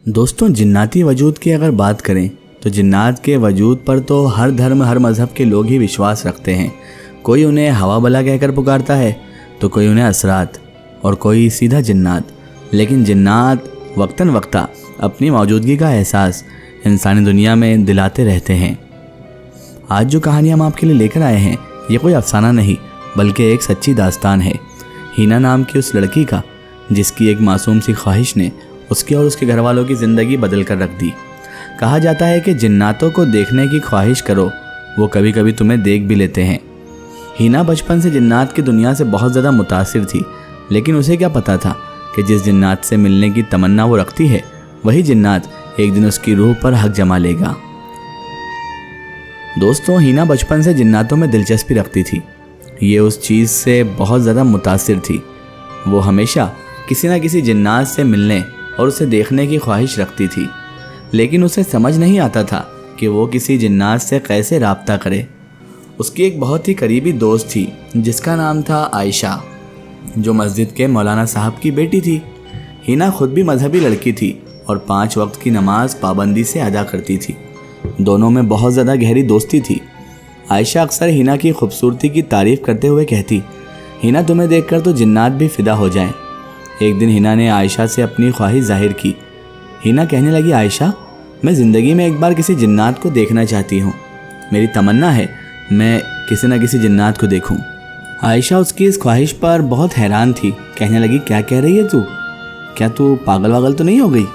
दोस्तों, जिन्नाती वजूद की अगर बात करें तो जिन्नात के वजूद पर तो हर धर्म हर मज़हब के लोग ही विश्वास रखते हैं। कोई उन्हें हवा बला कहकर पुकारता है तो कोई उन्हें असरात और कोई सीधा जिन्नात। लेकिन जिन्नात वक्तन वक्ता अपनी मौजूदगी का एहसास इंसानी दुनिया में दिलाते रहते हैं। आज जो कहानी हम आपके लिए लेकर आए हैं ये कोई अफसाना नहीं बल्कि एक सच्ची दास्तान है। हीना नाम की उस लड़की का जिसकी एक मासूम सी ख्वाहिश ने उसके और उसके घर वालों की ज़िंदगी बदल कर रख दी। कहा जाता है कि जिन्नातों को देखने की ख्वाहिश करो, वो कभी कभी तुम्हें देख भी लेते हैं। हीना बचपन से जिन्नात की दुनिया से बहुत ज़्यादा मुतासिर थी, लेकिन उसे क्या पता था कि जिस जिन्नात से मिलने की तमन्ना वो रखती है वही जिन्नात एक दिन उसकी रूह पर हक जमा लेगा। दोस्तों, हीना बचपन से जिन्नातों में दिलचस्पी रखती थी। ये उस चीज़ से बहुत ज़्यादा मुतासिर थी। वो हमेशा किसी न किसी जिन्नात से मिलने और उसे देखने की ख्वाहिश रखती थी, लेकिन उसे समझ नहीं आता था कि वो किसी जिन्नात से कैसे राब्ता करे। उसकी एक बहुत ही करीबी दोस्त थी जिसका नाम था आयशा, जो मस्जिद के मौलाना साहब की बेटी थी। हीना खुद भी मजहबी लड़की थी और 5 वक्त की नमाज पाबंदी से अदा करती थी। दोनों में बहुत ज़्यादा गहरी दोस्ती थी। आयशा अक्सर हीना की खूबसूरती की तारीफ़ करते हुए कहती, हीना तुम्हें देखकर तो जिन्नात भी फ़िदा हो जाएं। एक दिन हीना ने आयशा से अपनी ख्वाहिश जाहिर की। हीना कहने लगी, आयशा, मैं ज़िंदगी में एक बार किसी जिन्नात को देखना चाहती हूँ। मेरी तमन्ना है मैं किसी न किसी जिन्नात को देखूँ। आयशा उसकी इस ख्वाहिश पर बहुत हैरान थी। कहने लगी, क्या कह रही है तू? क्या तू पागल वागल तो नहीं हो गई?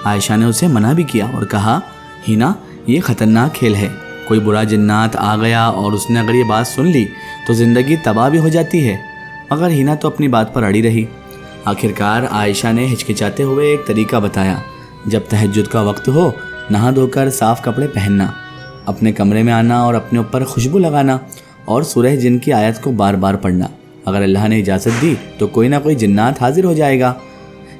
आयशा ने उसे मना भी किया और कहा, हीना, ये ख़तरनाक खेल है। कोई बुरा जिन्नात आ गया और उसने अगर ये बात सुन ली तो ज़िंदगी तबाह भी हो जाती है। मगर हीना तो अपनी बात पर अड़ी रही। आखिरकार आयशा ने हिचकिचाते हुए एक तरीका बताया। जब तहज्जुद का वक्त हो, नहा धोकर साफ़ कपड़े पहनना, अपने कमरे में आना और अपने ऊपर खुशबू लगाना और सूरह जिन की आयत को बार बार पढ़ना। अगर अल्लाह ने इजाज़त दी तो कोई ना कोई जिन्नात हाजिर हो जाएगा।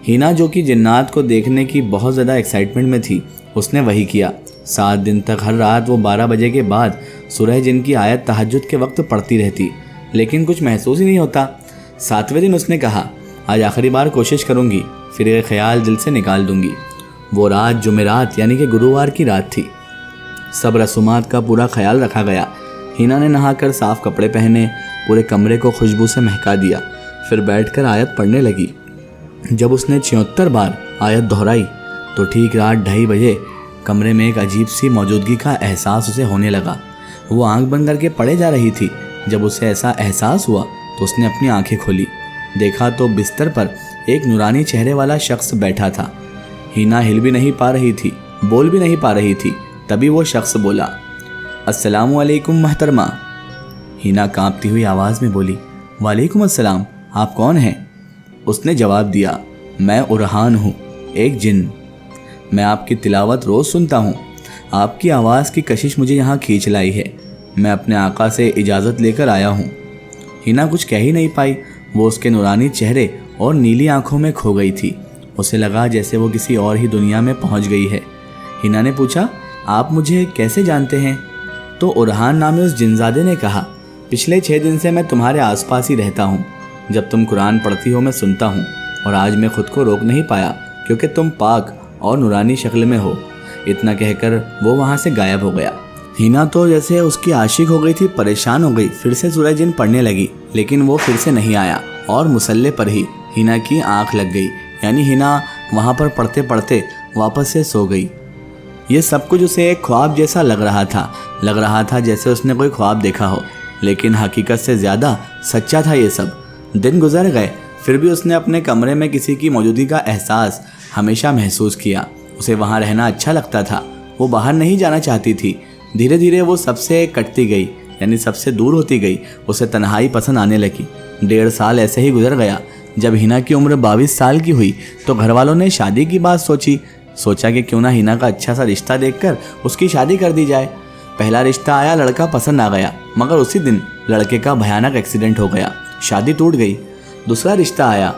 हीना, जो कि जिन्नात को देखने की बहुत ज़्यादा एक्साइटमेंट में थी, उसने वही किया। 7 दिन तक हर रात वो 12 बजे के बाद सूरह जिन की आयत तहज्जुद के वक्त पढ़ती रहती, लेकिन कुछ महसूस ही नहीं होता। 7वें दिन उसने कहा, आज आखिरी बार कोशिश करूंगी, फिर ये ख्याल दिल से निकाल दूंगी। वो रात जुमेरात यानी कि गुरुवार की रात थी। सब रसूमात का पूरा ख्याल रखा गया। हीना ने नहाकर साफ़ कपड़े पहने, पूरे कमरे को खुशबू से महका दिया, फिर बैठकर आयत पढ़ने लगी। जब उसने 76 बार आयत दोहराई तो ठीक रात 2:30 बजे कमरे में एक अजीब सी मौजूदगी का एहसास उसे होने लगा। वो आंख बंद करके पढ़े जा रही थी। जब उसे ऐसा एहसास हुआ तो उसने अपनी आंखें खोली। देखा तो बिस्तर पर एक नूरानी चेहरे वाला शख्स बैठा था। हीना हिल भी नहीं पा रही थी, बोल भी नहीं पा रही थी। तभी वो शख्स बोला, अस्सलामु अलैकुम महतरमा। हीना कांपती हुई आवाज़ में बोली, वालेकुम अस्सलाम, आप कौन हैं? उसने जवाब दिया, मैं उरहान हूँ, एक जिन। मैं आपकी तिलावत रोज़ सुनता हूँ। आपकी आवाज़ की कशिश मुझे यहाँ खींच लाई है। मैं अपने आका से इजाज़त लेकर आया हूँ। हीना कुछ कह ही नहीं पाई। वो उसके नूरानी चेहरे और नीली आंखों में खो गई थी। उसे लगा जैसे वो किसी और ही दुनिया में पहुँच गई है। हीना ने पूछा, आप मुझे कैसे जानते हैं? तो उरहान नामी उस जिनजादे ने कहा, पिछले 6 दिन से मैं तुम्हारे आसपास ही रहता हूँ। जब तुम कुरान पढ़ती हो मैं सुनता हूँ, और आज मैं खुद को रोक नहीं पाया क्योंकि तुम पाक और नूरानी शक्ल में हो। इतना कहकर वो वहाँ से गायब हो गया। हीना तो जैसे उसकी आशिक हो गई थी, परेशान हो गई। फिर से सूरह जिन पढ़ने लगी, लेकिन वो फिर से नहीं आया और मुसल्ले पर ही हीना की आंख लग गई। यानी हीना वहाँ पर पढ़ते पढ़ते वापस से सो गई। ये सब कुछ उसे एक ख्वाब जैसा लग रहा था जैसे उसने कोई ख्वाब देखा हो, लेकिन हकीकत से ज़्यादा सच्चा था ये सब। दिन गुजर गए, फिर भी उसने अपने कमरे में किसी की मौजूदगी का एहसास हमेशा महसूस किया। उसे वहाँ रहना अच्छा लगता था, वो बाहर नहीं जाना चाहती थी। धीरे धीरे वो सबसे कटती गई, यानी सबसे दूर होती गई। उसे तन्हाई पसंद आने लगी। 1.5 साल ऐसे ही गुजर गया। जब हीना की उम्र 22 साल की हुई तो घर वालों ने शादी की बात सोचा कि क्यों ना हीना का अच्छा सा रिश्ता देखकर उसकी शादी कर दी जाए। पहला रिश्ता आया, लड़का पसंद आ गया, मगर उसी दिन लड़के का भयानक एक्सीडेंट हो गया, शादी टूट गई। दूसरा रिश्ता आया,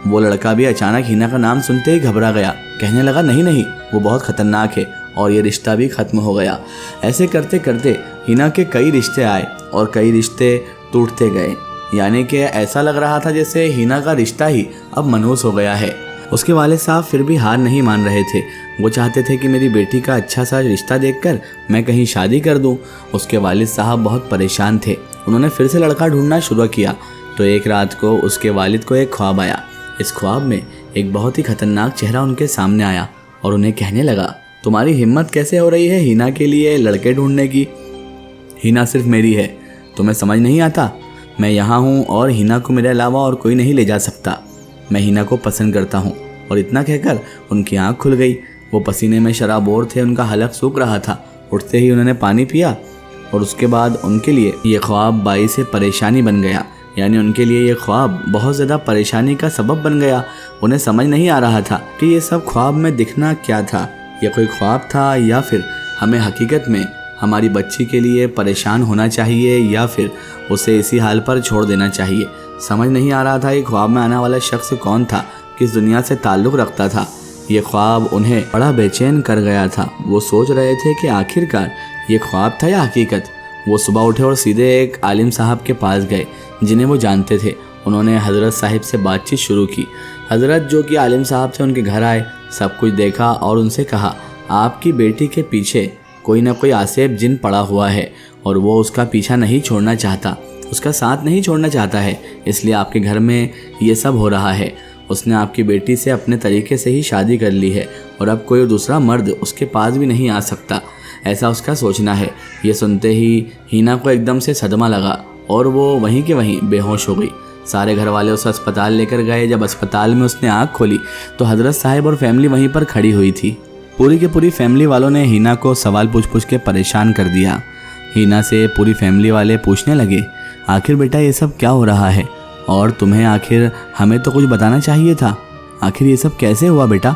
वो लड़का भी अचानक हीना का नाम सुनते ही घबरा गया। कहने लगा, नहीं, वो बहुत ख़तरनाक है, और ये रिश्ता भी ख़त्म हो गया। ऐसे करते करते हीना के कई रिश्ते आए और कई रिश्ते टूटते गए। यानी कि ऐसा लग रहा था जैसे हीना का रिश्ता ही अब मनहूस हो गया है। उसके वालिद साहब फिर भी हार नहीं मान रहे थे। वो चाहते थे कि मेरी बेटी का अच्छा सा रिश्ता देखकर मैं कहीं शादी कर दूं। उसके वालिद साहब बहुत परेशान थे। उन्होंने फिर से लड़का ढूंढना शुरू किया तो एक रात को उसके वालिद को एक ख्वाब आया। इस ख्वाब में एक बहुत ही खतरनाक चेहरा उनके सामने आया और उन्हें कहने लगा, तुम्हारी हिम्मत कैसे हो रही है हिना के लिए लड़के ढूंढने की? हिना सिर्फ मेरी है, तुम्हें समझ नहीं आता? मैं यहाँ हूँ और हिना को मेरे अलावा और कोई नहीं ले जा सकता। मैं हिना को पसंद करता हूँ। और इतना कहकर उनकी आँख खुल गई। वो पसीने में शराबोर थे, उनका हलक सूख रहा था। उठते ही उन्होंने पानी पिया और उसके बाद उनके लिए ये ख्वाब बाइसे परेशानी बन गया। यानी उनके लिए ये ख्वाब बहुत ज़्यादा परेशानी का सबब बन गया। उन्हें समझ नहीं आ रहा था कि ये सब ख्वाब में दिखना क्या था। यह कोई ख्वाब था या फिर हमें हकीकत में हमारी बच्ची के लिए परेशान होना चाहिए या फिर उसे इसी हाल पर छोड़ देना चाहिए। समझ नहीं आ रहा था ये ख्वाब में आने वाला शख्स कौन था, किस दुनिया से ताल्लुक़ रखता था। ये ख्वाब उन्हें बड़ा बेचैन कर गया था। वो सोच रहे थे कि आखिरकार ये ख्वाब था या हकीकत। वो सुबह उठे और सीधे एक आलिम साहब के पास गए जिन्हें वो जानते थे। उन्होंने हज़रत साहिब से बातचीत शुरू की। हज़रत जो कि आलिम साहब से उनके घर आए, सब कुछ देखा और उनसे कहा, आपकी बेटी के पीछे कोई ना कोई आसेब जिन पड़ा हुआ है और वो उसका पीछा नहीं छोड़ना चाहता, उसका साथ नहीं छोड़ना चाहता है, इसलिए आपके घर में ये सब हो रहा है। उसने आपकी बेटी से अपने तरीके से ही शादी कर ली है और अब कोई दूसरा मर्द उसके पास भी नहीं आ सकता, ऐसा उसका सोचना है। ये सुनते ही हिना को एकदम से सदमा लगा और वो वहीं के वहीं बेहोश हो गई। सारे घर वाले उसे अस्पताल लेकर गए। जब अस्पताल में उसने आँख खोली तो हज़रत साहिब और फैमिली वहीं पर खड़ी हुई थी। पूरी की पूरी फैमिली वालों ने हिना को सवाल पूछ पूछ के परेशान कर दिया। हिना से पूरी फैमिली वाले पूछने लगे, आखिर बेटा ये सब क्या हो रहा है और तुम्हें आखिर हमें तो कुछ बताना चाहिए था। आखिर ये सब कैसे हुआ बेटा?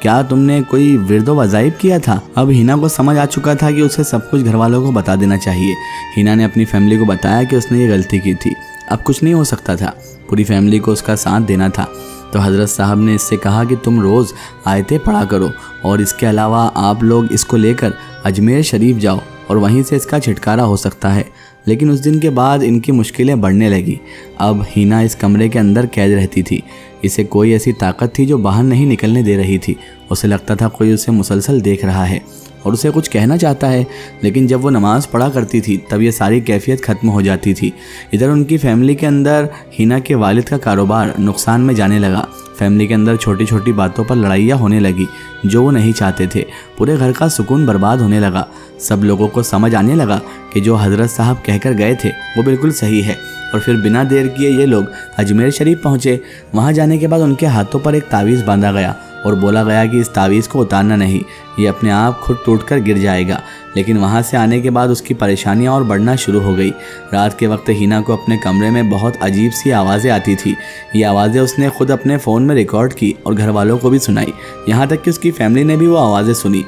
क्या तुमने कोई विर्द वज़ाइब किया था? अब हिना को समझ आ चुका था कि उसे सब कुछ घर वालों को बता देना चाहिए। हिना ने अपनी फैमिली को बताया कि उसने ये गलती की थी, अब कुछ नहीं हो सकता था, पूरी फैमिली को उसका साथ देना था। तो हज़रत साहब ने इससे कहा कि तुम रोज़ आयतें पढ़ा करो और इसके अलावा आप लोग इसको लेकर अजमेर शरीफ जाओ और वहीं से इसका छुटकारा हो सकता है। लेकिन उस दिन के बाद इनकी मुश्किलें बढ़ने लगी। अब हिना इस कमरे के अंदर कैद रहती थी। इसे कोई ऐसी ताकत थी जो बाहर नहीं निकलने दे रही थी। उसे लगता था कोई उसे मुसलसल देख रहा है और उसे कुछ कहना चाहता है। लेकिन जब वो नमाज़ पढ़ा करती थी तब ये सारी कैफियत ख़त्म हो जाती थी। इधर उनकी फैमिली के अंदर हिना के वालिद का कारोबार नुकसान में जाने लगा। फैमिली के अंदर छोटी छोटी बातों पर लड़ाइयाँ होने लगी जो वो नहीं चाहते थे। पूरे घर का सुकून बर्बाद होने लगा। सब लोगों को समझ आने लगा कि जो हज़रत साहब कहकर गए थे वो बिल्कुल सही है। और फिर बिना देर किए ये लोग अजमेर शरीफ पहुँचे। वहाँ जाने के बाद उनके हाथों पर एक तावीज़ बांधा गया और बोला गया कि इस तावीज़ को उतारना नहीं, ये अपने आप खुद टूटकर गिर जाएगा। लेकिन वहाँ से आने के बाद उसकी परेशानियाँ और बढ़ना शुरू हो गई। रात के वक्त हिना को अपने कमरे में बहुत अजीब सी आवाज़ें आती थी। ये आवाज़ें उसने खुद अपने फ़ोन में रिकॉर्ड की और घर वालों को भी सुनाई। यहाँ तक कि उसकी फैमिली ने भी वो आवाज़ें सुनी।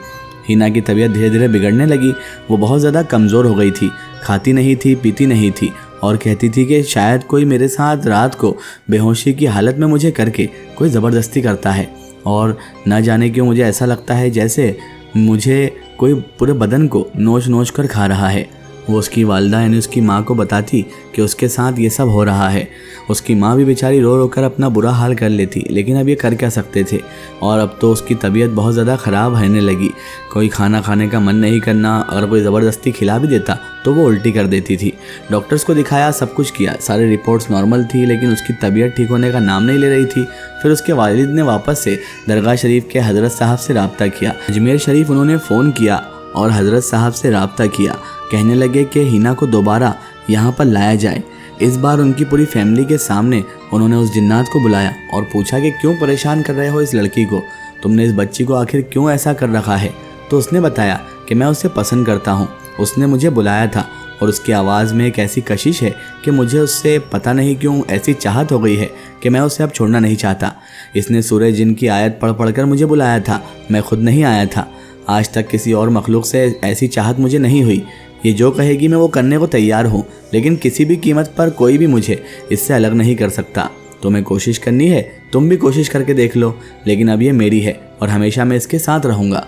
हिना की तबीयत धीरे धीरे बिगड़ने लगी। वो बहुत ज़्यादा कमज़ोर हो गई थी, खाती नहीं थी, पीती नहीं थी और कहती थी कि शायद कोई मेरे साथ रात को बेहोशी की हालत में मुझे करके कोई ज़बरदस्ती करता है और न जाने क्यों मुझे ऐसा लगता है जैसे मुझे कोई पूरे बदन को नोच नोच कर खा रहा है। वो उसकी वालिदा यानी उसकी माँ को बताती कि उसके साथ ये सब हो रहा है। उसकी माँ भी बेचारी रो रो कर अपना बुरा हाल कर लेती, लेकिन अब ये कर क्या सकते थे। और अब तो उसकी तबीयत बहुत ज़्यादा ख़राब रहने लगी। कोई खाना खाने का मन नहीं करना, अगर कोई ज़बरदस्ती खिला भी देता तो वो उल्टी कर देती थी। डॉक्टर्स को दिखाया, सब कुछ किया, सारी रिपोर्ट्स नॉर्मल थी, लेकिन उसकी तबीयत ठीक होने का नाम नहीं ले रही थी। फिर उसके वालिद ने वापस से दरगाह शरीफ के हज़रत साहब से रब्ता किया। अजमेर शरीफ उन्होंने फ़ोन किया और हज़रत साहब से रब्ता किया। कहने लगे कि हिना को दोबारा यहाँ पर लाया जाए। इस बार उनकी पूरी फैमिली के सामने उन्होंने उस जिन्नात को बुलाया और पूछा कि क्यों परेशान कर रहे हो इस लड़की को, तुमने इस बच्ची को आखिर क्यों ऐसा कर रखा है। तो उसने बताया कि मैं उसे पसंद करता हूँ, उसने मुझे बुलाया था और उसकी आवाज़ में एक ऐसी कशिश है कि मुझे उससे पता नहीं क्यों ऐसी चाहत हो गई है कि मैं उसे अब छोड़ना नहीं चाहता। इसने सूरह जिन की आयत पढ़ पढ़ कर मुझे बुलाया था, मैं खुद नहीं आया था। आज तक किसी और मखलूक से ऐसी चाहत मुझे नहीं हुई। ये जो कहेगी मैं वो करने को तैयार हूँ, लेकिन किसी भी कीमत पर कोई भी मुझे इससे अलग नहीं कर सकता। तुम्हें कोशिश करनी है, तुम भी कोशिश करके देख लो, लेकिन अब ये मेरी है और हमेशा मैं इसके साथ रहूँगा।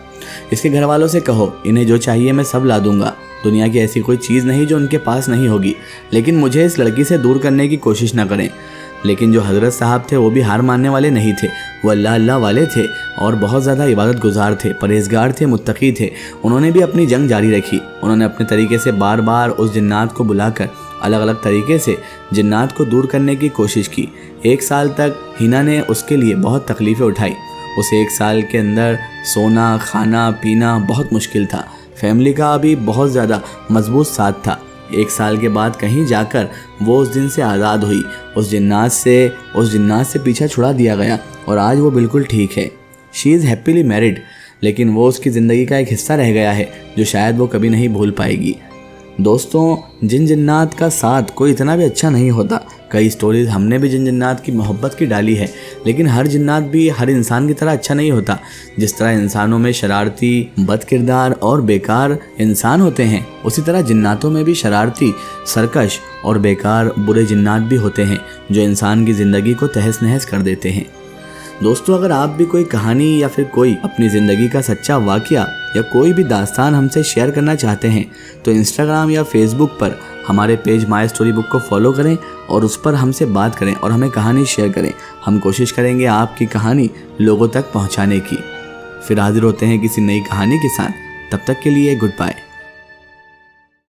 इसके घर वालों से कहो, इन्हें जो चाहिए मैं सब ला दूँगा। दुनिया की ऐसी कोई चीज़ नहीं जो उनके पास नहीं होगी, लेकिन मुझे इस लड़की से दूर करने की कोशिश ना करें। लेकिन जो हज़रत साहब थे वो भी हार मानने वाले नहीं थे। वो अल्लाह वाले थे और बहुत ज़्यादा इबादत गुजार थे, परहेजगार थे, मुत्तकी थे। उन्होंने भी अपनी जंग जारी रखी। उन्होंने अपने तरीके से बार बार उस जिन्नात को बुलाकर अलग अलग तरीके से जिन्नात को दूर करने की कोशिश की। 1 साल तक हिना ने उसके लिए बहुत तकलीफ़ें उठाई। उस 1 साल के अंदर सोना, खाना, पीना बहुत मुश्किल था। फैमिली का भी बहुत ज़्यादा मजबूत साथ था। 1 साल के बाद कहीं जाकर वो उस दिन से आज़ाद हुई। उस जिन्नात से पीछा छुड़ा दिया गया और आज वो बिल्कुल ठीक है। शी इज़ हैप्पीली मैरिड, लेकिन वो उसकी ज़िंदगी का एक हिस्सा रह गया है जो शायद वो कभी नहीं भूल पाएगी। दोस्तों, जिन जिन्नात का साथ कोई इतना भी अच्छा नहीं होता। कई स्टोरीज़ हमने भी जिन जिन्नात की मोहब्बत की डाली है, लेकिन हर जिन्नात भी हर इंसान की तरह अच्छा नहीं होता। जिस तरह इंसानों में शरारती, बदकिरदार और बेकार इंसान होते हैं, उसी तरह जिन्नातों में भी शरारती, सरकश और बेकार बुरे जिन्नात भी होते हैं जो इंसान की ज़िंदगी को तहस नहस कर देते हैं। दोस्तों, अगर आप भी कोई कहानी या फिर कोई अपनी ज़िंदगी का सच्चा वाक़या या कोई भी दास्तान हमसे शेयर करना चाहते हैं तो इंस्टाग्राम या फेसबुक पर हमारे पेज माय स्टोरी बुक को फॉलो करें और उस पर हमसे बात करें और हमें कहानी शेयर करें। हम कोशिश करेंगे आपकी कहानी लोगों तक पहुंचाने की। फिर हाजिर होते हैं किसी नई कहानी के साथ। तब तक के लिए गुड बाय।